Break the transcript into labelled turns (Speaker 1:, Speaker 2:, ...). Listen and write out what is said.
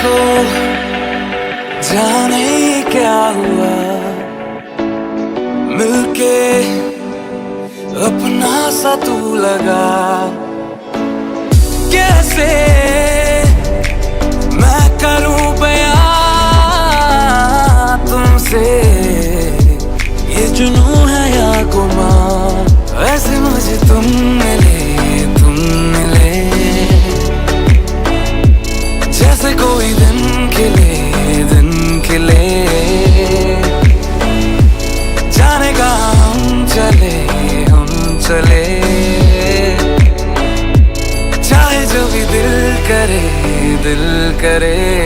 Speaker 1: को जाने क्या हुआ, मिलके अपना सा तू लगा। कैसे मैं करूं बयां तुमसे, ये जुनून है या गुमान। वैसे मुझे तुम मिले जैसे कोई दिन खिले। जाने का हम चले चाहे जो भी दिल करे